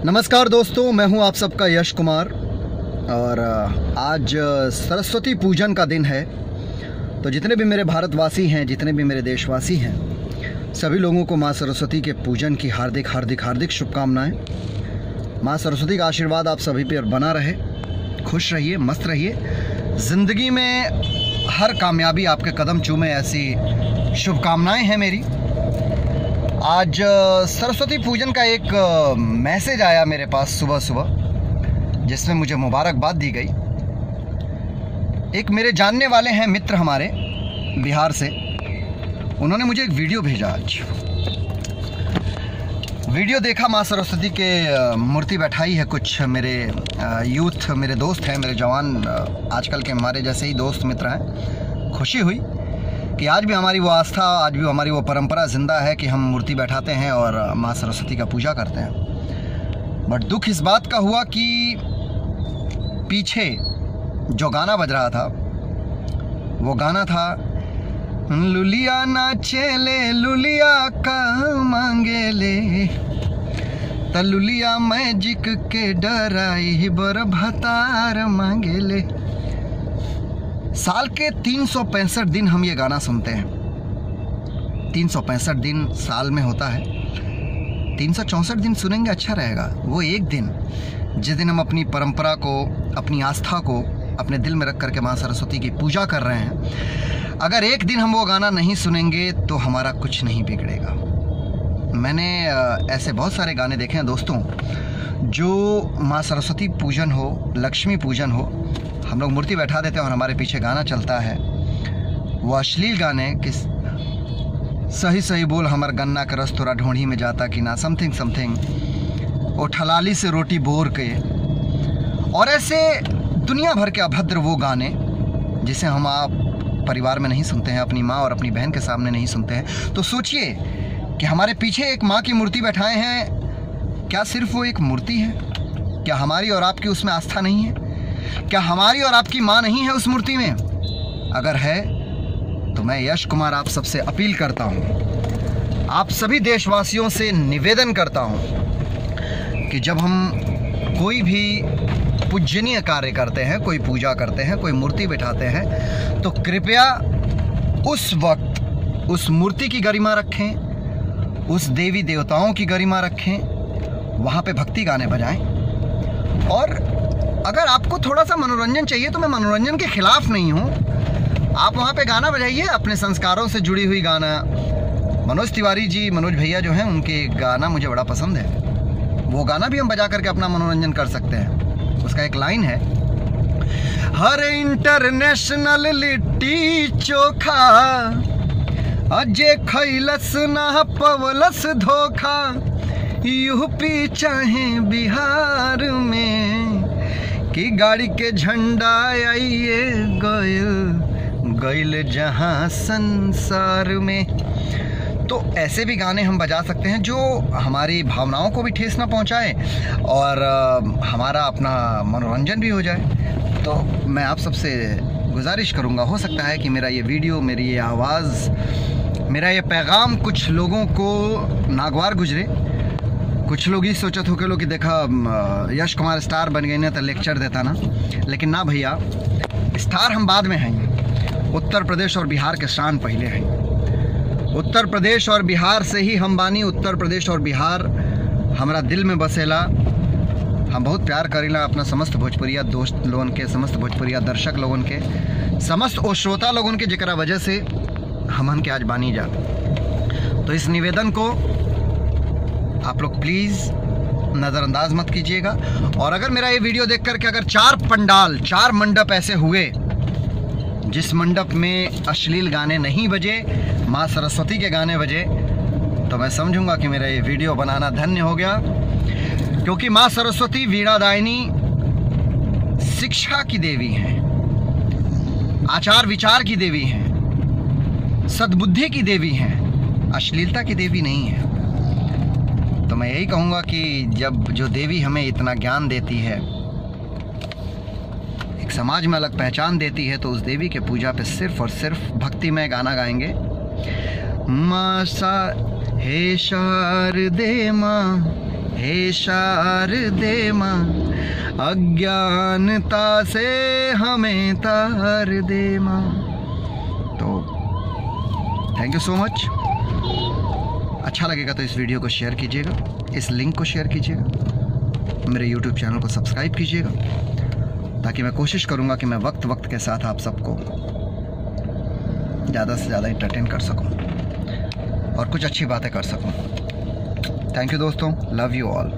नमस्कार दोस्तों, मैं हूं आप सबका यश कुमार और आज सरस्वती पूजन का दिन है। तो जितने भी मेरे भारतवासी हैं, जितने भी मेरे देशवासी हैं, सभी लोगों को माँ सरस्वती के पूजन की हार्दिक हार्दिक हार्दिक शुभकामनाएं। माँ सरस्वती का आशीर्वाद आप सभी पर बना रहे। खुश रहिए, मस्त रहिए, ज़िंदगी में हर कामयाबी आपके कदम चूमे, ऐसी शुभकामनाएं हैं मेरी। आज सरस्वती पूजन का एक मैसेज आया मेरे पास सुबह सुबह, जिसमें मुझे मुबारकबाद दी गई। एक मेरे जानने वाले हैं मित्र हमारे बिहार से, उन्होंने मुझे एक वीडियो भेजा। आज वीडियो देखा, माँ सरस्वती के मूर्ति बैठाई है। कुछ मेरे यूथ, मेरे दोस्त हैं, मेरे जवान, आजकल के हमारे जैसे ही दोस्त मित्र हैं। खुशी हुई कि आज भी हमारी वो आस्था, आज भी हमारी वो परंपरा ज़िंदा है कि हम मूर्ति बैठाते हैं और माँ सरस्वती का पूजा करते हैं। बट दुख इस बात का हुआ कि पीछे जो गाना बज रहा था, वो गाना था लुलिया नाचे ले, लुलिया का मांगे ले, त लुलिया मैजिक के डराई बर भतार मांगे ले। साल के 365 दिन हम ये गाना सुनते हैं। 365 दिन साल में होता है, 364 दिन सुनेंगे अच्छा रहेगा। वो एक दिन जिस दिन हम अपनी परंपरा को, अपनी आस्था को अपने दिल में रख करके माँ सरस्वती की पूजा कर रहे हैं, अगर एक दिन हम वो गाना नहीं सुनेंगे तो हमारा कुछ नहीं बिगड़ेगा। मैंने ऐसे बहुत सारे गाने देखे हैं दोस्तों, जो माँ सरस्वती पूजन हो, लक्ष्मी पूजन हो, हम लोग मूर्ति बैठा देते हैं और हमारे पीछे गाना चलता है। वो अश्लील गाने कि सही सही बोल हमर गन्ना का रस तोरा ढोंढी में जाता कि ना, समथिंग समथिंग, वो ठलाली से रोटी बोर के, और ऐसे दुनिया भर के अभद्र वो गाने जिसे हम आप परिवार में नहीं सुनते हैं, अपनी माँ और अपनी बहन के सामने नहीं सुनते हैं। तो सोचिए कि हमारे पीछे एक माँ की मूर्ति बैठाए हैं। क्या सिर्फ वो एक मूर्ति है? क्या हमारी और आपकी उसमें आस्था नहीं है? क्या हमारी और आपकी माँ नहीं है उस मूर्ति में? अगर है तो मैं यश कुमार आप सबसे अपील करता हूँ, आप सभी देशवासियों से निवेदन करता हूँ कि जब हम कोई भी पूजनीय कार्य करते हैं, कोई पूजा करते हैं, कोई मूर्ति बैठाते हैं, तो कृपया उस वक्त उस मूर्ति की गरिमा रखें, उस देवी देवताओं की गरिमा रखें, वहाँ पे भक्ति गाने बजाएं। और अगर आपको थोड़ा सा मनोरंजन चाहिए तो मैं मनोरंजन के खिलाफ नहीं हूँ, आप वहाँ पे गाना बजाइए, अपने संस्कारों से जुड़ी हुई गाना। मनोज तिवारी जी, मनोज भैया जो हैं, उनके गाना मुझे बड़ा पसंद है। वो गाना भी हम बजा करके अपना मनोरंजन कर सकते हैं। उसका एक लाइन है, हर इंटरनेशनल लिट्टी चोखा, अजे खैलस ना पवलस धोखा, यूपी चाहे बिहार में, कि गाड़ी के झंडा आइए गइल जहां संसार में। तो ऐसे भी गाने हम बजा सकते हैं जो हमारी भावनाओं को भी ठेस ना पहुंचाए और हमारा अपना मनोरंजन भी हो जाए। तो मैं आप सबसे गुजारिश करूंगा, हो सकता है कि मेरा ये वीडियो, मेरी ये आवाज़, मेरा ये पैगाम कुछ लोगों को नागवार गुजरे। कुछ लोग ही सोचत हो के लोग कि देखा यश कुमार स्टार बन गए ना तो लेक्चर देता ना, लेकिन ना भैया, स्टार हम बाद में हैं। उत्तर प्रदेश और बिहार के शान पहले हैं। उत्तर प्रदेश और बिहार से ही हम बानी। उत्तर प्रदेश और बिहार हमारा दिल में बसेला। हम बहुत प्यार करेला अपना समस्त भोजपुरिया दोस्त लोगन के, समस्त भोजपुरिया दर्शक लोगन के, समस्त ओ श्रोता लोगन के, जेकरा वजह से हमन के आज बानी जा। तो इस निवेदन को आप लोग प्लीज़ नज़रअंदाज मत कीजिएगा। और अगर मेरा ये वीडियो देख करके अगर 4 मंडप ऐसे हुए जिस मंडप में अश्लील गाने नहीं बजे, माँ सरस्वती के गाने बजे, तो मैं समझूंगा कि मेरा ये वीडियो बनाना धन्य हो गया। क्योंकि माँ सरस्वती वीणादायिनी शिक्षा की देवी हैं, आचार विचार की देवी हैं, सद्बुद्धि की देवी हैं, अश्लीलता की देवी नहीं है। तो मैं यही कहूँगा कि जब जो देवी हमें इतना ज्ञान देती है, एक समाज में अलग पहचान देती है, तो उस देवी के पूजा पे सिर्फ और सिर्फ भक्तिमय गाना गाएंगे। माँ सा हे शारदे माँ हे शारदे माँ, अज्ञानता से हमें तार दे माँ। तो थैंक यू सो मच। अच्छा लगेगा तो इस वीडियो को शेयर कीजिएगा, इस लिंक को शेयर कीजिएगा, मेरे YouTube चैनल को सब्सक्राइब कीजिएगा, ताकि मैं कोशिश करूँगा कि मैं वक्त वक्त के साथ आप सबको ज़्यादा से ज़्यादा एंटरटेन कर सकूँ और कुछ अच्छी बातें कर सकूँ। थैंक यू दोस्तों, लव यू ऑल।